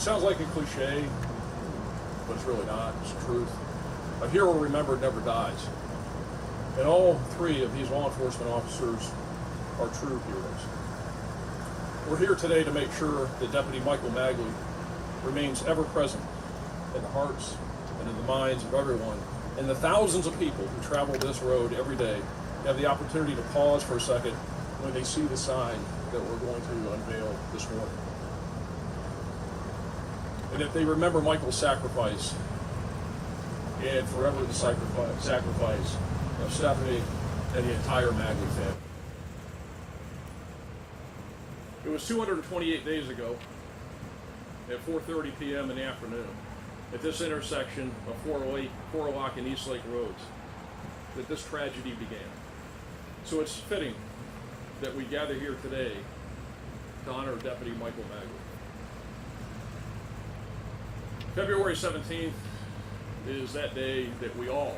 It sounds like a cliche, but it's really not. It's the truth. A hero remembered never dies. And all three of these law enforcement officers are true heroes. We're here today to make sure that Deputy Michael Magli remains ever present in the hearts and in the minds of everyone, and the thousands of people who travel this road every day have the opportunity to pause for a second when they see the sign that we're going to unveil this morning. And if they remember Michael's sacrifice, and forever the sacrifice of Stephanie and the entire Magli family. It was 228 days ago at 4:30 p.m. in the afternoon at this intersection of Forelock and East Lake Roads that this tragedy began. So it's fitting that we gather here today to honor Deputy Michael Magli. February 17th is that day that we all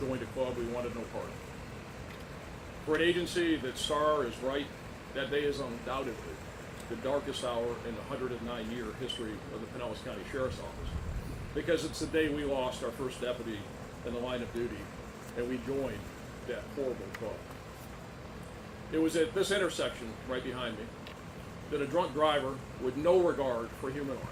joined a club we wanted no part of. For an agency that star is right, that day is undoubtedly the darkest hour in the 109-year history of the Pinellas County Sheriff's Office, because it's the day we lost our first deputy in the line of duty, and we joined that horrible club. It was at this intersection right behind me that a drunk driver with no regard for human life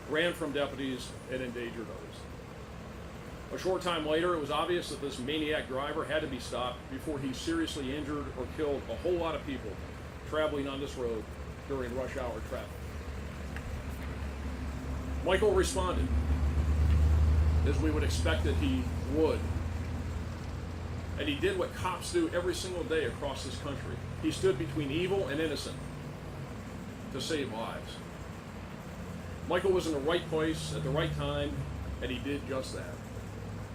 ran from deputies and endangered others. A short time later, it was obvious that this maniac driver had to be stopped before he seriously injured or killed a whole lot of people traveling on this road during rush hour traffic. Michael responded, as we would expect that he would. And he did what cops do every single day across this country. He stood between evil and innocent to save lives. Michael was in the right place at the right time, and he did just that.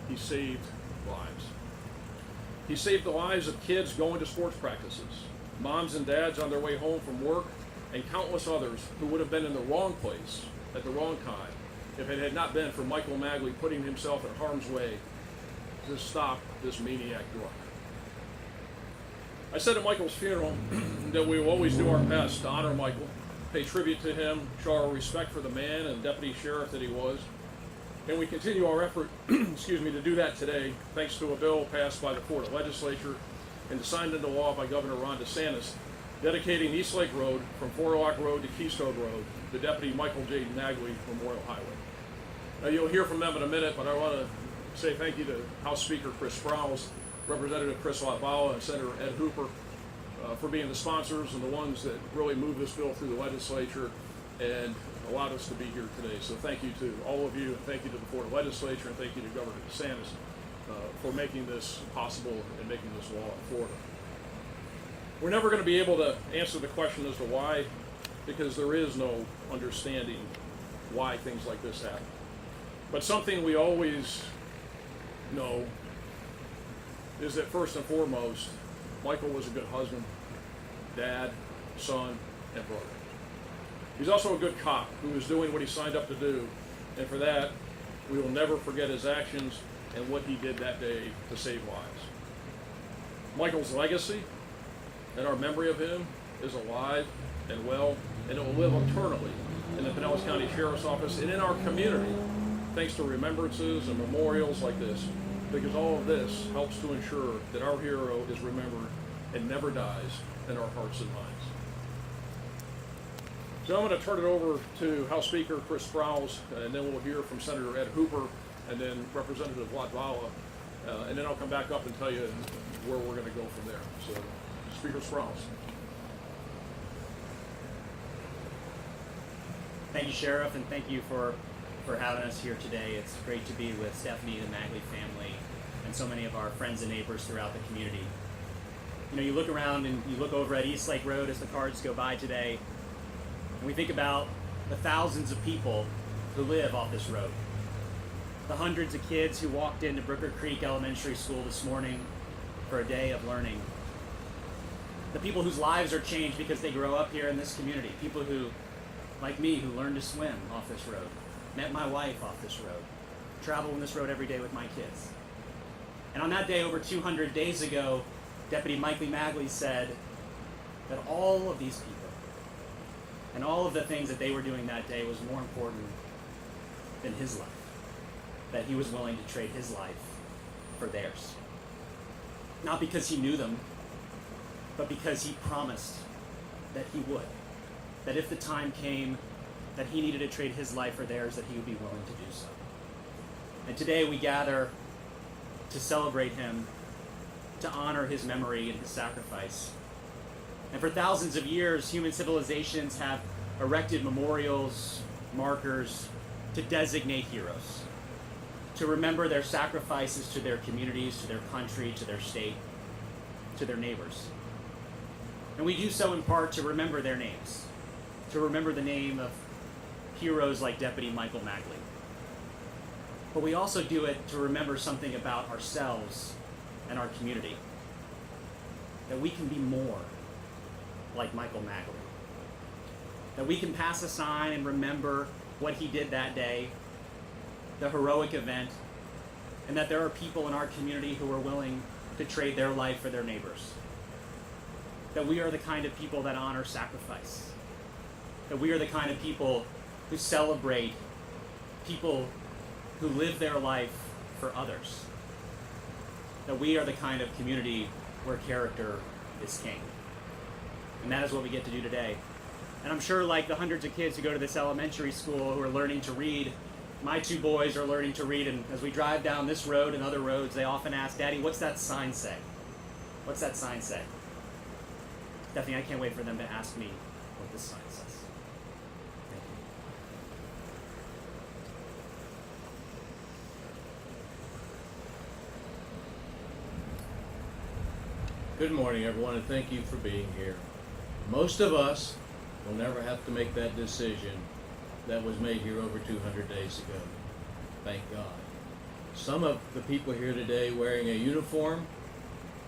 He saved lives. He saved the lives of kids going to sports practices, moms and dads on their way home from work, and countless others who would have been in the wrong place at the wrong time if it had not been for Michael Magli putting himself in harm's way to stop this maniac drunk. I said at Michael's funeral that we will always do our best to honor Michael, pay tribute to him, show our respect for the man and deputy sheriff that he was. And we continue our effort, to do that today, thanks to a bill passed by the Florida legislature and signed into law by Governor Ron DeSantis, dedicating East Lake Road from Forelock Road to Keystone Road to Deputy Michael J. Magli Memorial Highway. Now you'll hear from them in a minute, but I want to say thank you to House Speaker Chris Sprowls, Representative Chris Latvala, and Senator Ed Hooper for being the sponsors and the ones that really moved this bill through the legislature and allowed us to be here today. So thank you to all of you, and thank you to the Florida legislature, and thank you to Governor DeSantis for making this possible and making this law in Florida. We're never going to be able to answer the question as to why, because there is no understanding why things like this happen. But something we always know is that first and foremost, Michael was a good husband, dad, son, and brother. He's also a good cop who was doing what he signed up to do, and for that, we will never forget his actions and what he did that day to save lives. Michael's legacy and our memory of him is alive and well, and it will live eternally in the Pinellas County Sheriff's Office and in our community, thanks to remembrances and memorials like this, because all of this helps to ensure that our hero is remembered and never dies in our hearts and minds. So I'm going to turn it over to House Speaker Chris Sprowls, and then we'll hear from Senator Ed Hooper, and then Representative Latvala, and then I'll come back up and tell you where we're going to go from there. So, Speaker Sprowls. Thank you, Sheriff, and thank you for having us here today. It's great to be with Stephanie, the Magli family, and so many of our friends and neighbors throughout the community. You know, you look around and you look over at East Lake Road as the cars go by today, and we think about the thousands of people who live off this road. The hundreds of kids who walked into Brooker Creek Elementary School this morning for a day of learning. The people whose lives are changed because they grow up here in this community. People who, like me, who learned to swim off this road. Met my wife off this road. Travel on this road every day with my kids. And on that day, over 200 days ago, Deputy Michael Magli said that all of these people And all of the things that they were doing that day was more important than his life. That he was willing to trade his life for theirs. Not because he knew them, but because he promised that he would. That if the time came that he needed to trade his life for theirs, that he would be willing to do so. And today we gather to celebrate him, to honor his memory and his sacrifice. And for thousands of years, human civilizations have erected memorials, markers, to designate heroes, to remember their sacrifices to their communities, to their country, to their state, to their neighbors. And we do so in part to remember their names, to remember the name of heroes like Deputy Michael Magli. But we also do it to remember something about ourselves and our community, that we can be more like Michael Magli, that we can pass a sign and remember what he did that day, the heroic event, and that there are people in our community who are willing to trade their life for their neighbors. That we are the kind of people that honor sacrifice. That we are the kind of people who celebrate people who live their life for others. That we are the kind of community where character is king. And that is what we get to do today. And I'm sure, like the hundreds of kids who go to this elementary school who are learning to read, my two boys are learning to read, and as we drive down this road and other roads, they often ask, "Daddy, what's that sign say? What's that sign say?" Stephanie, I can't wait for them to ask me what this sign says. Thank you. Good morning, everyone, and thank you for being here. Most of us will never have to make that decision that was made here over 200 days ago. Thank God. Some of the people here today wearing a uniform,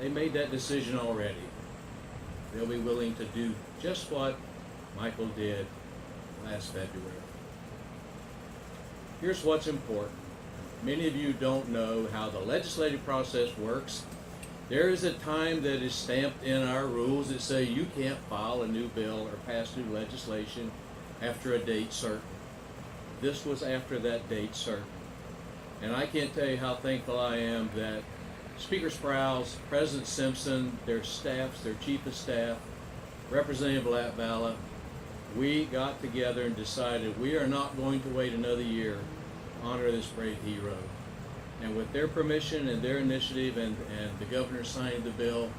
they made that decision already. They'll be willing to do just what Michael did last February. Here's what's important. Many of you don't know how the legislative process works. There is a time that is stamped in our rules that say you can't file a new bill or pass new legislation after a date certain. This was after that date certain. And I can't tell you how thankful I am that Speaker Sprouse, President Simpson, their staffs, their chief of staff, Representative Latvala, we got together and decided we are not going to wait another year to honor this brave hero. And with their permission and their initiative and the governor signing the bill,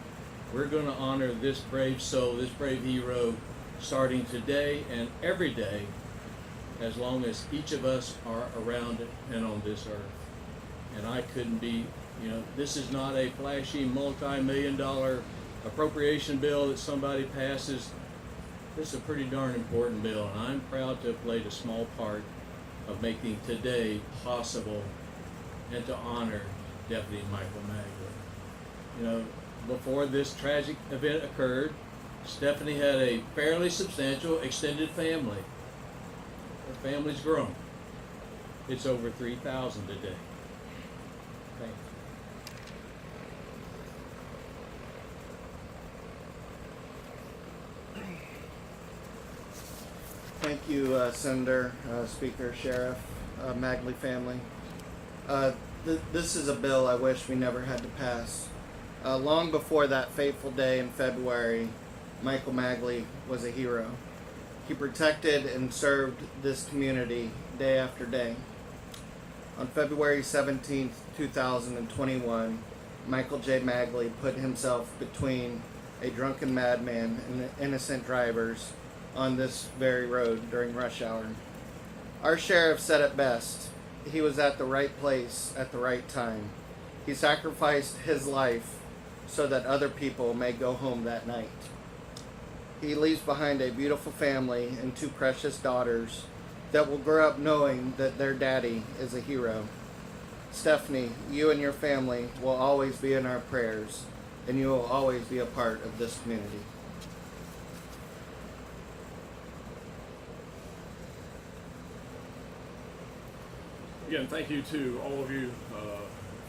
we're going to honor this brave soul, this brave hero, starting today and every day, as long as each of us are around and on this earth. And I couldn't be, this is not a flashy multi-million-dollar appropriation bill that somebody passes. This is a pretty darn important bill, and I'm proud to have played a small part of making today possible and to honor Deputy Michael Magli. Before this tragic event occurred, Stephanie had a fairly substantial extended family. Her family's grown. It's over 3,000 today. Thank you. Thank you, Senator, Speaker, Sheriff, Magli family. This is a bill I wish we never had to pass. Long before that fateful day in February, Michael Magli was a hero. He protected and served this community day after day. On February 17, 2021, Michael J. Magli put himself between a drunken madman and innocent drivers on this very road during rush hour. Our sheriff said it best. He was at the right place at the right time. He sacrificed his life so that other people may go home that night. He leaves behind a beautiful family and two precious daughters that will grow up knowing that their daddy is a hero. Stephanie, you and your family will always be in our prayers, and you will always be a part of this community. Again, thank you to all of you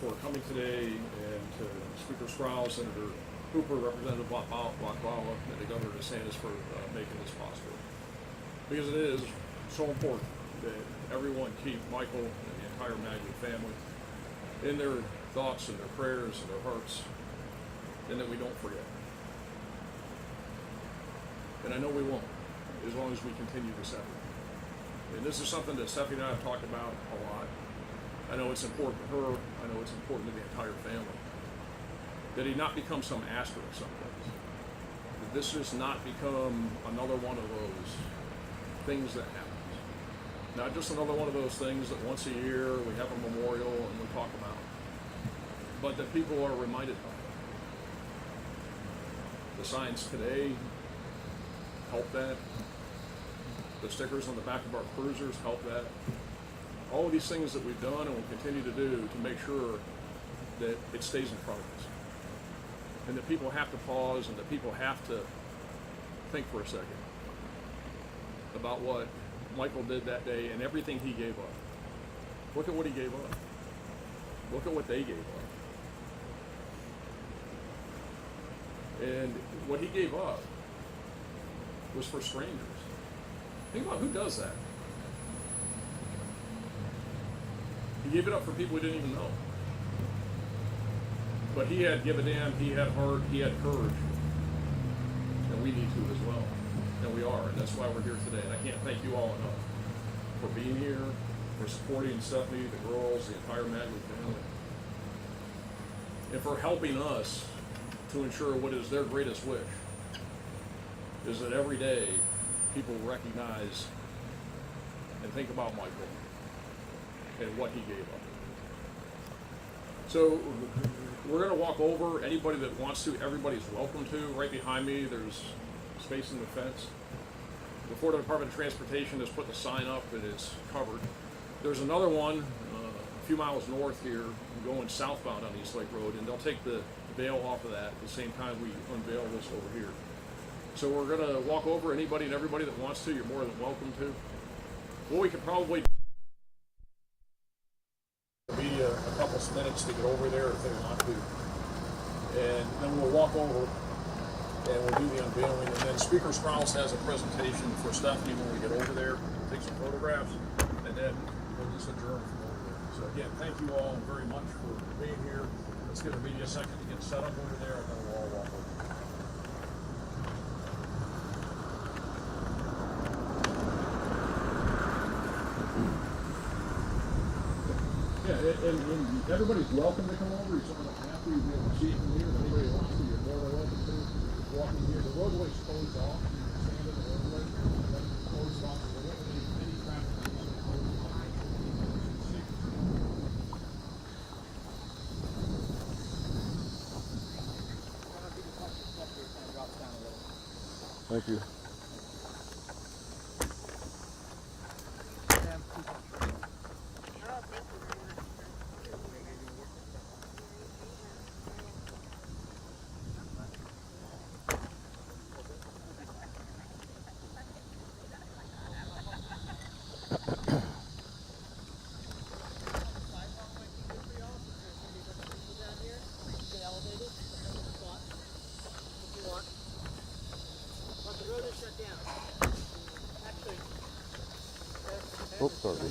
for coming today, and to Speaker Sprouse, Senator Hooper, Representative Latvala, and the Governor DeSantis for making this possible. because it is so important that everyone keep Michael and the entire Magli family in their thoughts and their prayers and their hearts, and that we don't forget. And I know we won't, as long as we continue this effort. And this is something that Stephanie and I have talked about a lot. I know it's important to her. I know it's important to the entire family. That he not become some asterisk someplace. That this just not become another one of those things that happens. Not just another one of those things that once a year we have a memorial and we talk about. But that people are reminded of it. The signs today help that. The stickers on the back of our cruisers help that. All of these things that we've done and will continue to do to make sure that it stays in front of us. And that people have to pause and that people have to think for a second about what Michael did that day and everything he gave up. Look at what he gave up. Look at what they gave up. And what he gave up was for strangers. Think about who does that. He gave it up for people he didn't even know. But he had give a damn, he had heart, he had courage. And we need to as well. And we are, and that's why we're here today. And I can't thank you all enough for being here, for supporting Stephanie, the girls, the entire Magli family, and for helping us to ensure what is their greatest wish, is that every day people recognize and think about Michael and what he gave up. So we're going to walk over. Anybody that wants to, everybody's welcome to. Right behind me, there's space in the fence. The Florida Department of Transportation has put the sign up and it's covered. There's another one a few miles north here going southbound on East Lake Road, and they'll take the veil off of that at the same time we unveil this over here. So we're going to walk over. Anybody and everybody that wants to, you're more than welcome to. Well, we could probably media a couple of minutes to get over there if they want to. And then we'll walk over and we'll do the unveiling. And then Speaker Strauss has a presentation for Stephanie when we get over there, take some photographs, and then we'll just adjourn from over there. So again, thank you all very much for being here. Let's give the media a second to get set up over there, and then we'll all walk over. Yeah, and everybody's welcome to come over. You don't have to. You can see from here. If anybody wants to, you're more than welcome to. Just walk in here. The roadway's closed off. You can stand in the roadway. That's closed off. So there won't be any traffic on the other closed off. Thank you. Oh, sorry.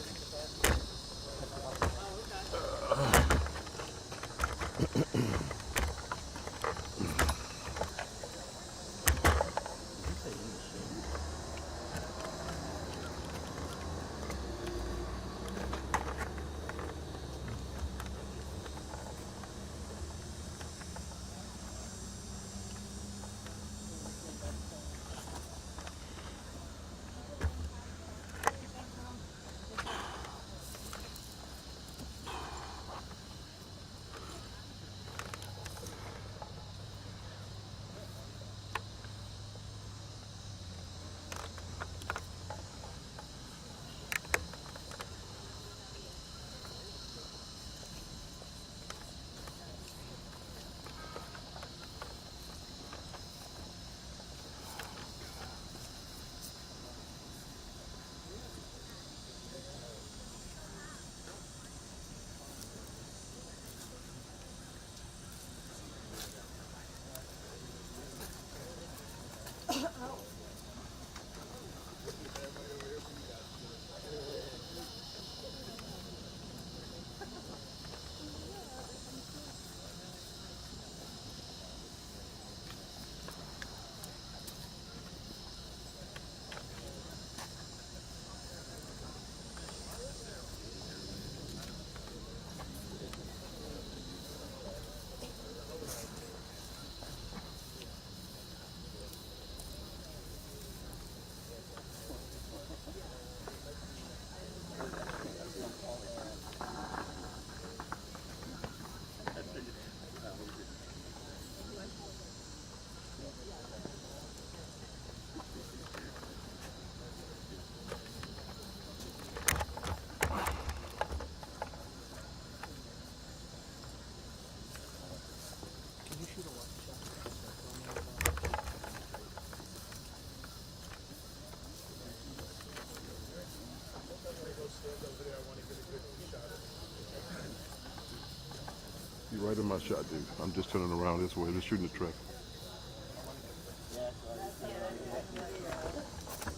right in my shot, dude. I'm just turning around this way. Just shooting the truck.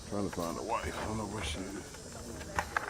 Trying to find a wife. I don't know where she is.